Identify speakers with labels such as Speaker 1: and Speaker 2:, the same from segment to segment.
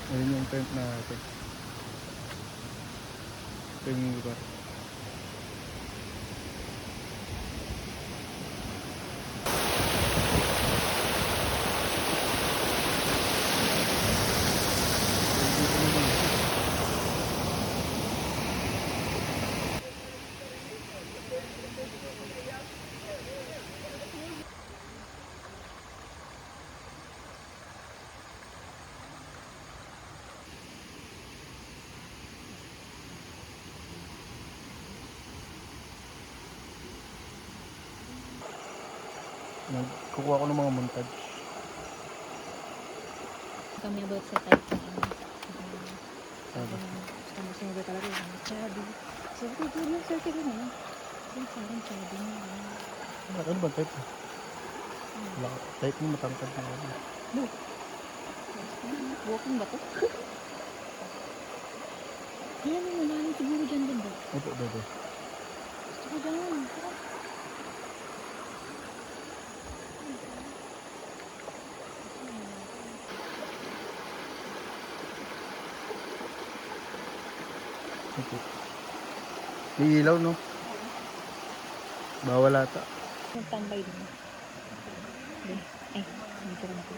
Speaker 1: Ayun yung tent natin. Ito yung lugar. Nagkukuha ko ng mga montage.
Speaker 2: Kami about sa type ng ano.
Speaker 1: Sabi.
Speaker 2: Gusto mo sinabi talaga yung sabi. Sabi ko, yung sabi ko na. Yung parang sabi niya.
Speaker 1: Ano ba type mo? Wala. Type mo matangkad na ako.
Speaker 2: Walking ba to? Yan mo, malalim siguro dyan din ba?
Speaker 1: Ito, bebe.
Speaker 2: Gusto ko dyan. Tara.
Speaker 1: Ito. May ilaw, no? Bawal ata.
Speaker 2: Magtambay din. Dito rin ako.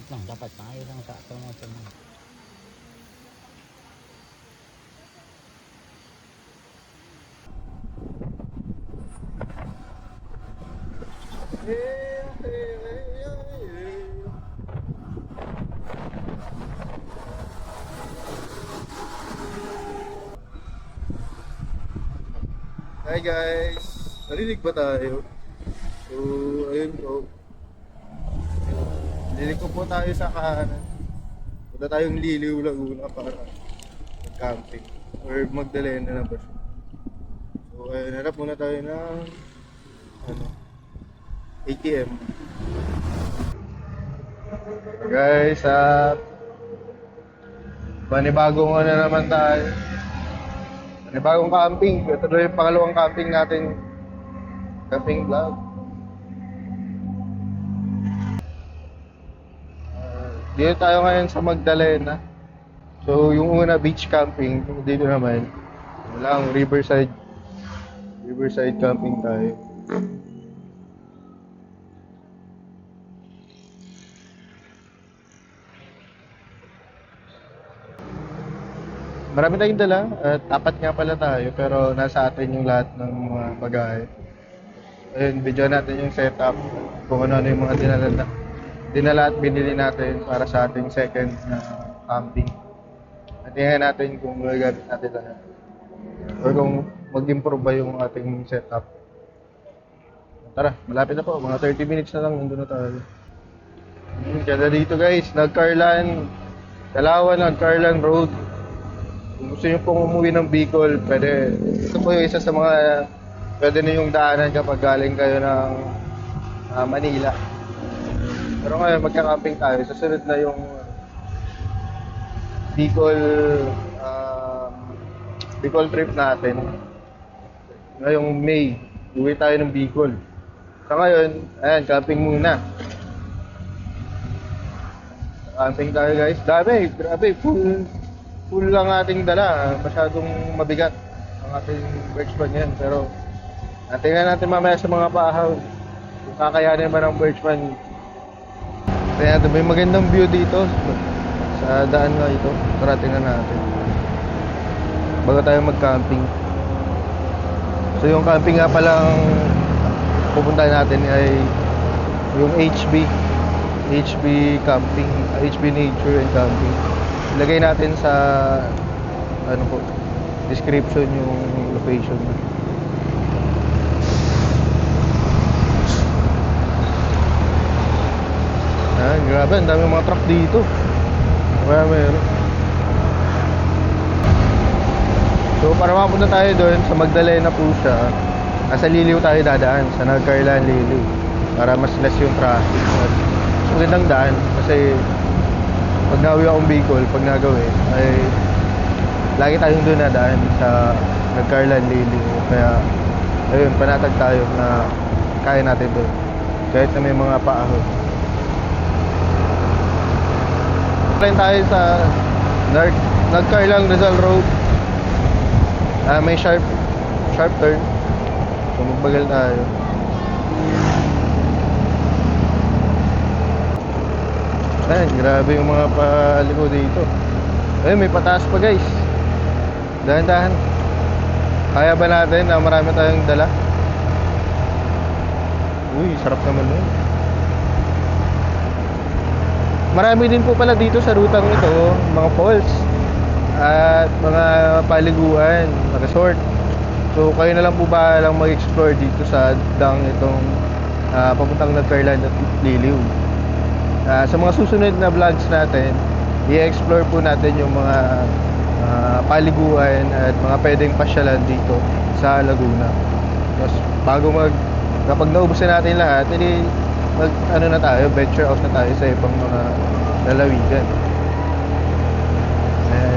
Speaker 3: Ito lang, dapat tayo lang sa ito mo ito mo.
Speaker 1: Hi guys! Narinig ba tayo? So, ayun po. Narinig ko po tayo sa kanan. Punta tayong Liliw Laguna para mag-camping. Or Magdalena na ba siya? So, ayun, hanap muna tayo ng ATM. Guys, panibagong na naman tayo. Panibagong camping. Ito na yung pangalawang camping natin. Camping vlog. Dito tayo ngayon sa Magdalena. So, yung una beach camping. Dito naman. Walang riverside. Riverside camping tayo. Marami tayong dala at apat nga pala tayo pero nasa atin yung lahat ng mga bagay. Ayun, video natin yung setup kung ano yung mga dinala at binili natin para sa ating second na camping. At tingnan natin kung magagamit natin lahat or kung mag-improve ba yung ating setup. Tara, malapit na po. Mga 30 minutes na lang nandun na tayo. Ganda dito guys, nag-Carlan, Dalawan, nag-Carlan Road. Kung gusto nyo pong umuwi ng Bicol, pwede. Ito po yung isa sa mga pwede na yung daanan kapag galing kayo ng Manila. Pero ngayon, magka-camping tayo. Susunod na yung Bicol Bicol trip natin. Ngayong May, uwi tayo ng Bicol. Sa ngayon, ayan, camping muna. Camping tayo guys. Dami, grabe, full lang ating dala. Masyadong mabigat ang ating birch pan yan. Pero tingnan natin mamaya sa mga pahaw kung kakayanin ba ng birch pan. Tingnan natin, may magandang view dito sa daan na ito. Tara, tingnan natin bago tayo mag-camping. So yung camping nga palang pupuntahan natin ay yung HB Camping, HB Nature and Camping. Ilagay natin sa description yung location. Grabe, ang daming mga truck dito. Meron. So para mapunta tayo doon sa Magdalena po siya, nasa Liliw tayo dadaan, sa Nag-Carlan Liliw, para mas less yung traffic. At magandang daan kasi pag nawi akong Bicol, pag nagawin ay lagi tayong doon na daan sa Nag-Carlan Liliw. Kaya ayun, panatag tayo na kaya natin doon. kahit na may mga paahon. Line tayo sa Nagcarlang Rizal Road. May sharp turn. So magbagal tayo. Ayan, grabe yung mga paliko dito. Ayun, may pataas pa guys. Dahan-dahan. Kaya ba natin na marami tayong dala? Uy, sarap naman yun. Marami din po pala dito sa rutang ito, mga falls at mga paliguan, resort. So kayo na lang po ba lang mag-explore dito sa dang itong papuntang Nagcarlan at Liliw. Sa mga susunod na vlogs natin, i-explore po natin yung mga paliguan at mga pwedeng pasyalan dito sa Laguna. Tapos kapag naubusan natin lahat, edi na tayo, venture out na tayo sa ibang mga lalawigan.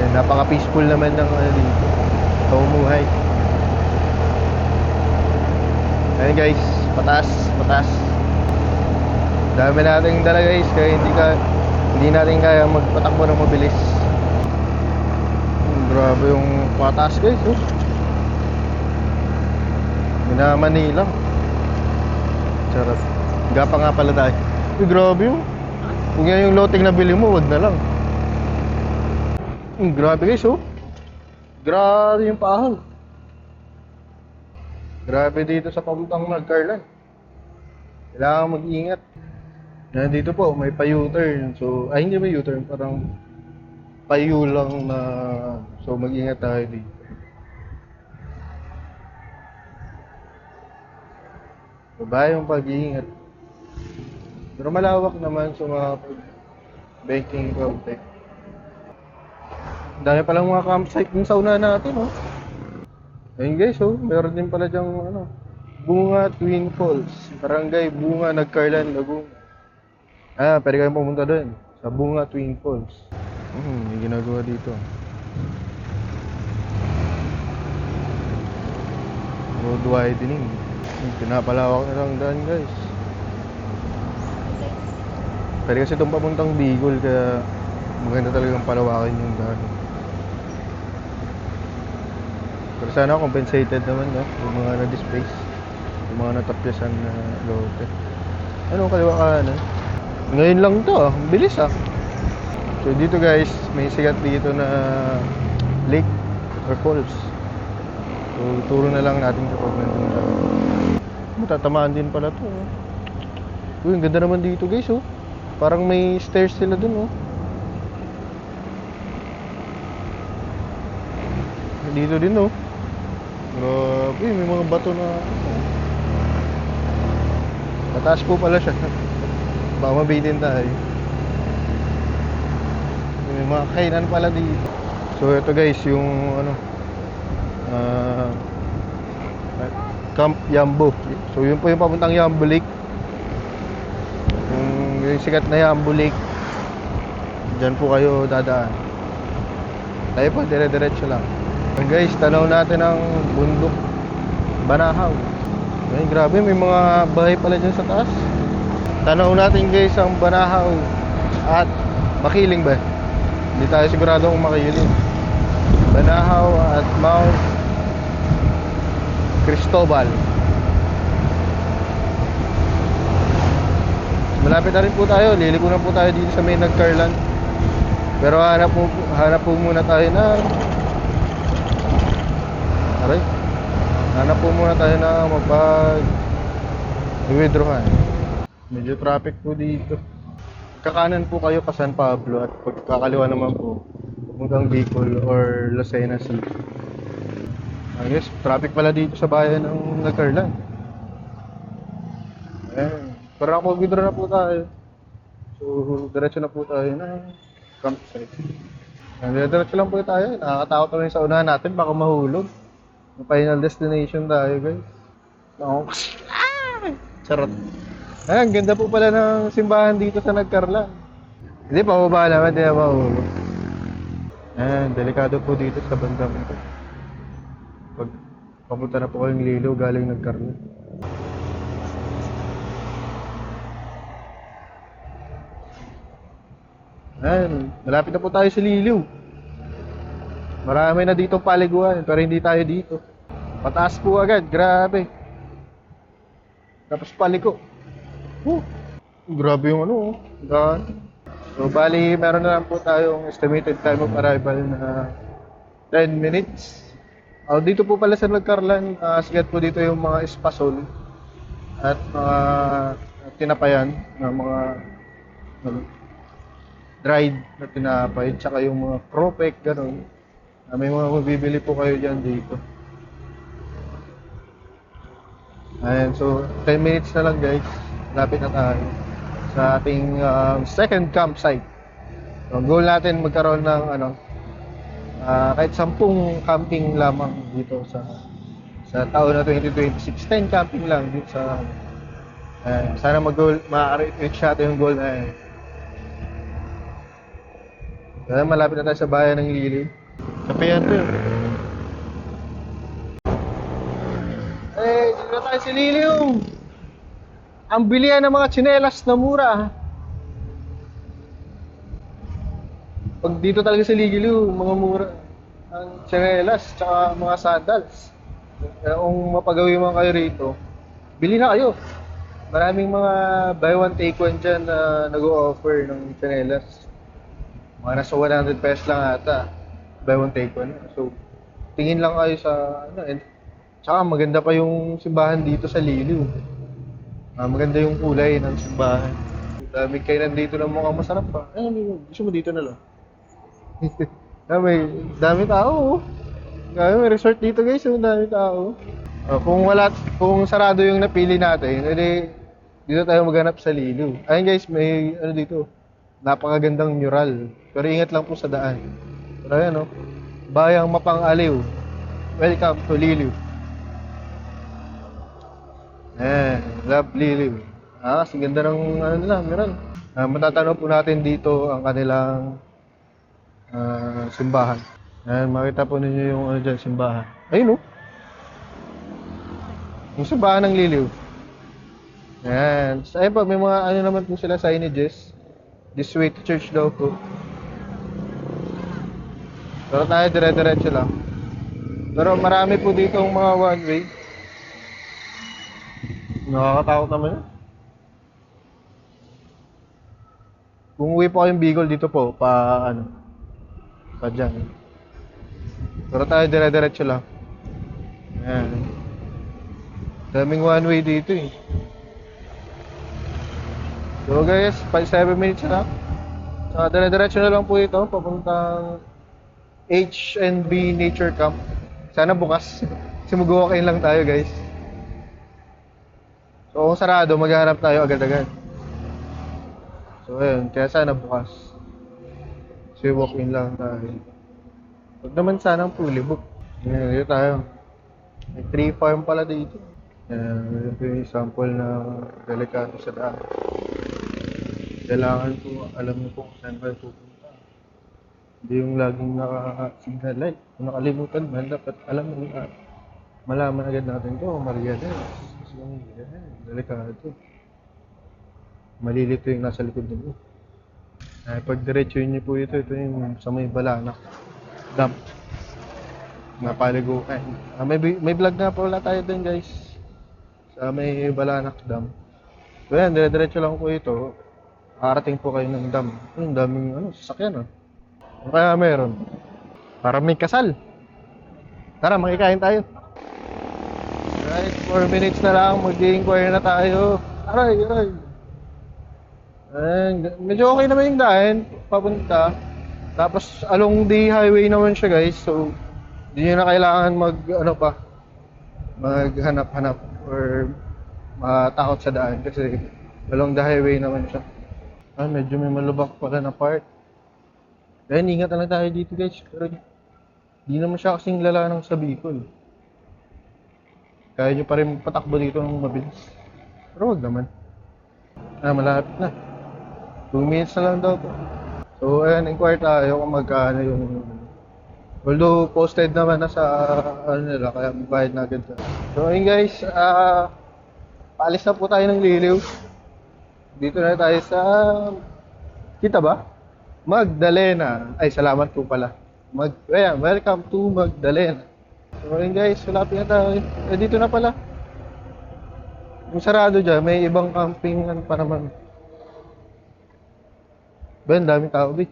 Speaker 1: Napaka-peaceful naman ng dito. Pamumuhay. Ayun guys, pataas. Dami nating dala guys, kaya hindi natin kaya magpatakbo ng mabilis. Grabe yung pataas guys, oh. Manila. Charot. Gapa nga pala tayo. Uy, grabe yun. Kung yan yung loting na bili mo, wag na lang. Grabe guys, oh. Grabe yung paahon. Grabe dito sa papuntang Nagcarlan. Kailangan mag-ingat. Dito po, may pa-U-turn. So, hindi may U-turn, parang payu lang na. So, mag-ingat tayo dito. Baba yung pag-iingat. Pero malawak naman sa mga banking konti. Dami palang mga campsite dun sa una natin, oh. Ayun guys, oh, meron din pala dyang Bunga Twin Falls, Barangay Bunga, Nagcarlan, Laguna. Pwede kayong pumunta doon sa Bunga Twin Falls. May ginagawa dito. Road widening. Pinapalawak na lang daan guys. Pwede kasi itong papuntang Bicol, kaya maganda talagang palawakin yung daan. Pero sana compensated naman, no? Yung mga na-displace, yung mga natapyasan na lote. Ano kaliwa kanan? Ngayon lang to, ang bilis ah. So dito guys, may sigat dito na lake or falls. So turo na lang natin kapag nandun siya. Matatamaan din pala to, oh. Uy, ang ganda naman dito guys, oh. Parang may stairs sila dun, oh. Dito din, oh. Grabe, may mga bato na. Mataas po pala siya. Baka mabitin tayo. May mga kainan pala dito. So ito guys, yung Camp Yambo. So yun po yung papuntang Yambo Lake. Yung sikat na Yambo Lake. Diyan po kayo dadaan. Tayo po, dire-diretso lang. Guys, tanaw natin ang bundok Banahaw. Ay, grabe, may mga bahay pala dyan sa taas. Tanaw natin guys ang Banahaw at Makiling ba? Hindi tayo sigurado kung Makiling. Banahaw at Mount Cristobal. Malapit na rin po tayo, liliko na po tayo dito sa may Nagcarlan. Pero hanap po muna tayo na hanap po muna tayo na withdrawhan. Medyo traffic po dito. Kakanan po kayo pa San Pablo at pagkakaliwa naman po puntang Bicol or Lucena City. Yes, traffic pala dito sa bayan ng Nagcarlan. Ayan. Pero ako withdraw na po tayo. So, diretso na po tayo na campsite. Diretso lang po tayo. Nakakatakot naman sa unahan natin, baka mahulog. Final destination tayo guys. Charot. Ayan, ganda po pala ng simbahan dito sa Nagcarlan. Hindi, pababa naman, hindi na mahulog. Ayan, delikado po dito sa bandang ito. Pag papunta na po kayong Liliw galing Nagcarlan. Ayan, malapit na po tayo sa Liliw. Marami na dito paliguan, pero hindi tayo dito. Pataas po agad, grabe. Tapos paliko. Grabe yung ano, daan. So, bali, meron na lang po tayong estimated time of arrival na 10 minutes. Dito po pala sa Nagkarlan, sigat po dito yung mga espasol at mga tinapayan na mga ano, dried na tinapay, tsaka yung mga cropek, gano'n. May mga mabibili po kayo dyan dito. Ayan, so 10 minutes na lang guys, lapit na tayo sa ating second campsite. So, goal natin magkaroon ng kahit 10 camping lamang dito sa taon na 2026. 10 camping lang dito sa sana ma-reach natin yung goal na yan. Kaya malapit na tayo sa bayan ng Liliw. Kapehan to yun. Dito na tayo sa Liliw. Ang bilihan ng mga tsinelas na mura. Pag dito talaga sa Liliw, mga mura ang tsinelas tsaka mga sandals. Kaya kung mapagawi man kayo rito, bili na kayo. Maraming mga buy one take one dyan na nag-o-offer ng tsinelas. Mga nasa 100 pesos lang ata. Buy one take one. So, tingin lang kayo sa tsaka maganda pa yung simbahan dito sa Liliw. Maganda yung kulay ng simbahan. Dami kayo nandito na mukhang masarap pa. Gusto mo dito na lang. Dami tao. May resort dito guys, dami tao. Kung sarado yung napili natin, edi dito tayo maghanap sa Liliw. Ayun guys, may dito. Napakagandang mural. Pero ingat lang po sa daan. Pero ayan Bayang Mapang-Aliw. Welcome to Liliw. Love Liliw. Kasi ganda ng nila, mural. Matatanaw po natin dito ang kanilang simbahan. Makita po ninyo yung dyan, simbahan. Ayun yung simbahan ng Liliw. So, ayun po, may mga naman po sila signages. This way to church daw po. Pero tayo dire-diretso lang. Pero marami po dito ang mga one way. Nakakatakot naman yun. Kung uwi po kayong Bicol dito po, pa dyan. Pero tayo dire-diretso lang. Ayan. Daming one way dito eh. So guys, 7 minutes na. Saka dire-diretso na lang po ito, papuntang H&B Nature Camp. Sana bukas. Kasi mag-walk-in lang tayo guys. So kung sarado, maghanap tayo agad-agad. So ayun, kaya sana bukas. Kasi walk-in lang tayo. Huwag naman sanang fully book. Dito tayo. May tree farm pala dito. Ito yung sample na delikado sa daan. Kailangan po, alam niyo po kung saan kayo pupunta. Hindi yung laging naka-signal light. Kung nakalimutan man, dapat alam mo malaman agad natin ito. Mariana. So, delikado. Malilito yung nasa likod nyo. Pag diretso niyo po ito yung sa may Balanak Dam. Napaligo. May vlog na po wala tayo din guys. Sa may Balanak Dam. So yan, dire-diretso lang po ito. Arating po kayo ng dam. Yung daming sasakyan Ano kaya meron? Para may kasal. Tara, makikain tayo. Right, 4 minutes na lang. Mag-i-inquire na tayo. Aray. Medyo okay naman yung daan. Papunta. Tapos along the highway naman siya guys. So, hindi nyo na kailangan maghanap-hanap or matakot sa daan. Kasi along the highway naman siya. Medyo may malubak pala na part. Kaya ingat na lang tayo dito guys. Pero hindi naman siya kasing lala ng sa Bicol. Kaya nyo pa rin patakbo dito ng mabilis. Pero wag naman. Malapit na. 2 minutes na lang daw po. So ayan, inquire tayo kung magkano yung... Although posted naman na sa nila, kaya magbayad na agad. So ayun guys, paalis na po tayo ng Liliw. Dito na tayo sa... Kita ba? Magdalena. Ay, salamat po pala. Ayan, welcome to Magdalena. So ayun guys, malapit na tayo. Dito na pala. Yung sarado dyan, may ibang campingan pa naman. Ben, daming tao, Bi.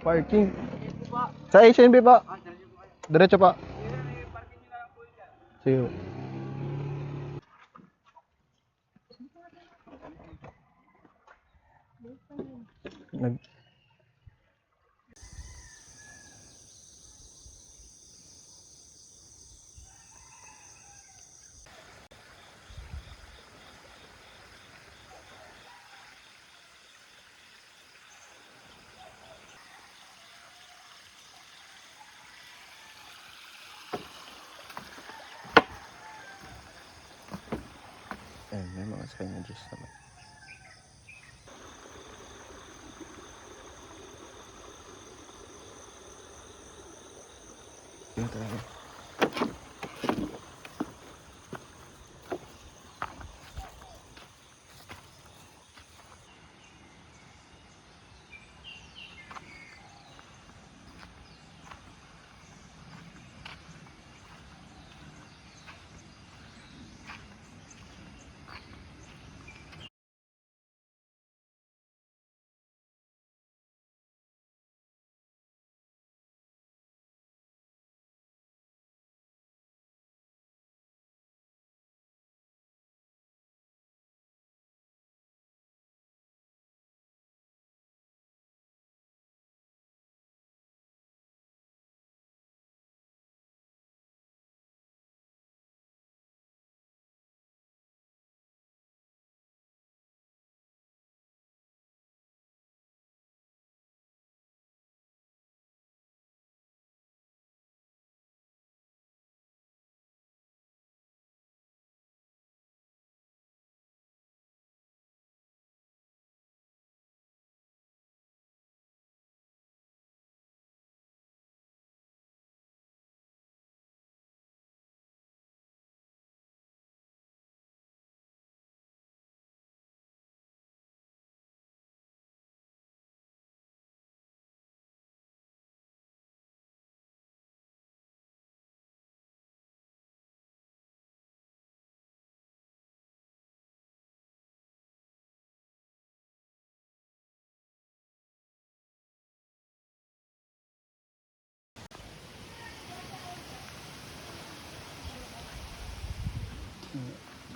Speaker 1: Parking. Sa HNB pa. Diretso pa. Sige. Nag may mga signages naman. Yun talaga.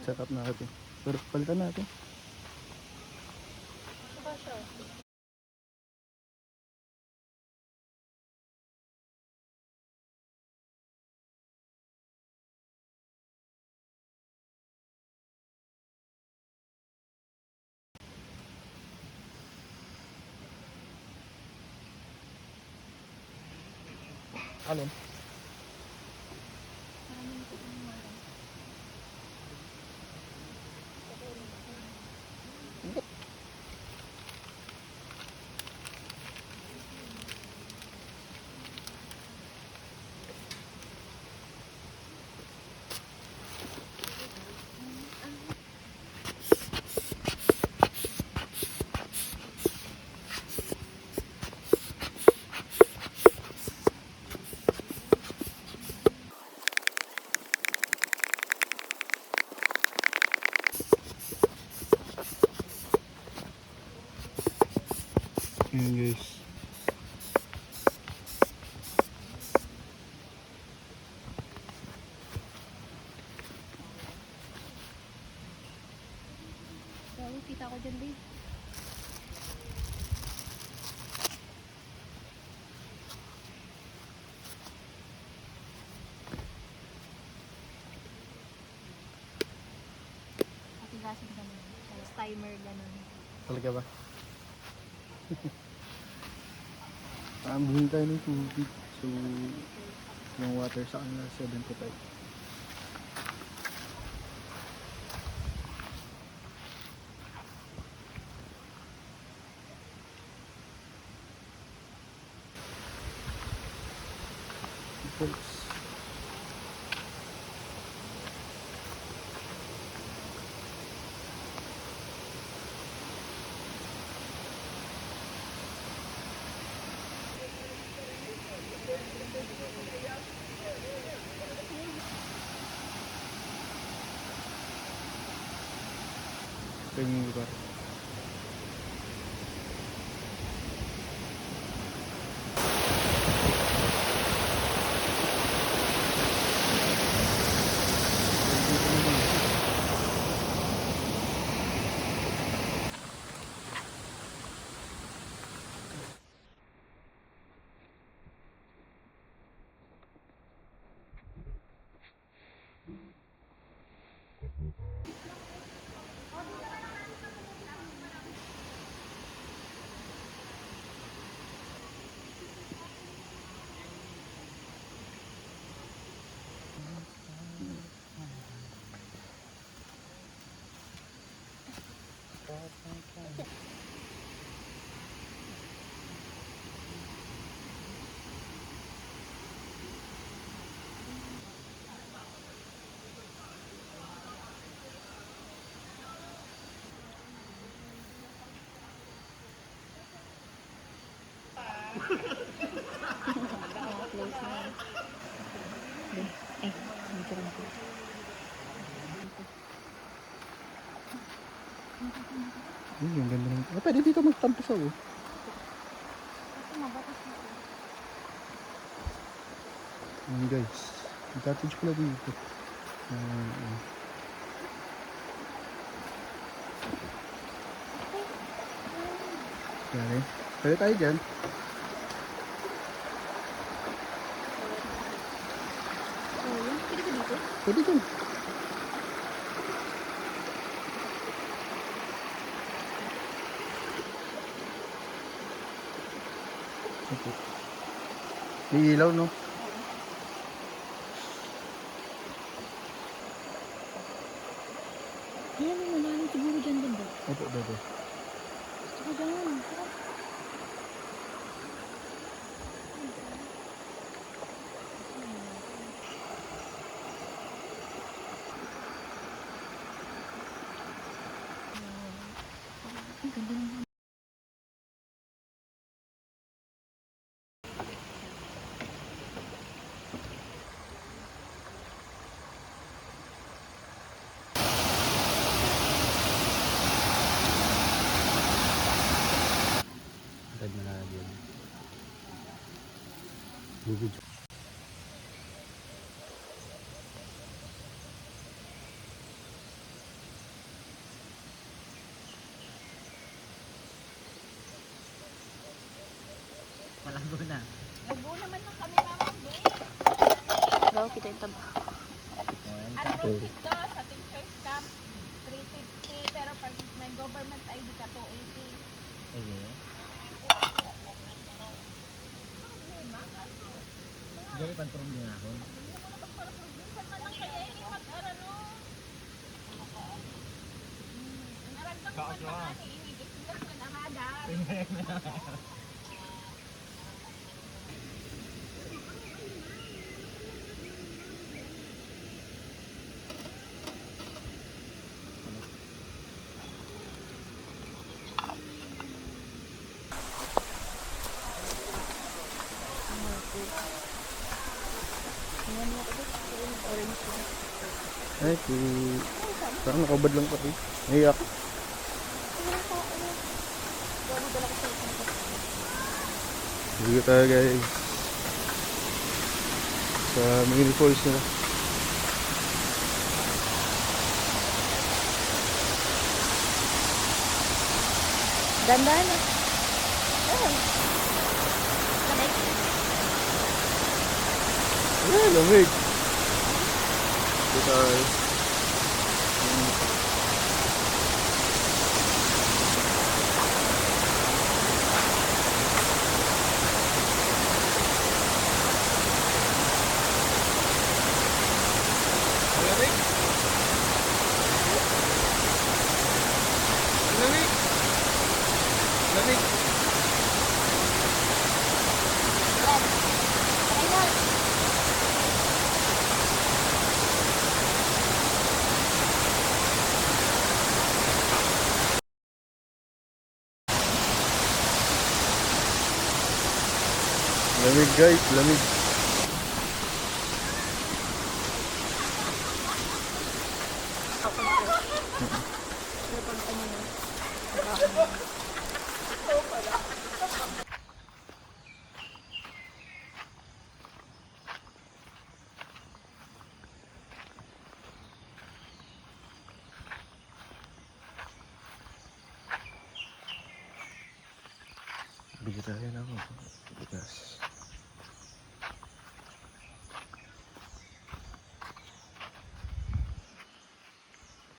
Speaker 1: Set up natin. Pero palitan natin. Alin? Ayan guys.
Speaker 2: Grabe, kita ko dyan, babe. Patigasin ganun. Tapos timer ganun.
Speaker 1: Talaga ba? Paambuhin tayo ng tubig. So, yung water sa kanila 75. Falls. Ito yung lugar.
Speaker 2: Close na. Eh, dito lang po.
Speaker 1: Yung ganda ng... Oh, pwede dito magtampisaw oh.
Speaker 2: Ito, mabatas na po.
Speaker 1: Ayan guys. Cottage pala dito. Okay. Pwede tayo dyan.
Speaker 2: So, yun. Pwede ba dito?
Speaker 1: Pwede dyan. Okay. May ilaw no?
Speaker 2: Ayan, may malalim siguro dyan banda.
Speaker 1: Ito, ito.
Speaker 2: Gusto ko dyan. Sarap. Ang ganda naman.
Speaker 3: Agad na lang yun. Bibidyo. Malabo na.
Speaker 2: Gaw, kita yung taba.
Speaker 4: Ano dito sa teacher's camp 350 pero pag may government ID ka 280.
Speaker 3: Sige. Jadi panturong din ako.
Speaker 4: Minsan man lang kaya ini mag-arano. Naragdag ko na ni ihigit sila sa namadan.
Speaker 2: Ayan mo ako. Orange na.
Speaker 1: Ay, parang nakabad lang pati. Naiyak.
Speaker 2: Gawa dala ko sa isang
Speaker 1: Dito tayo guys. Sa mini falls nila.
Speaker 2: Dandan na. Ayan. Lamig.
Speaker 1: Ay, lamig. Dito tayo. Lamig. Lamig. Lamig.
Speaker 2: Ayan.
Speaker 1: Lamig guys, lamig. Bigyan tayo ng bigas.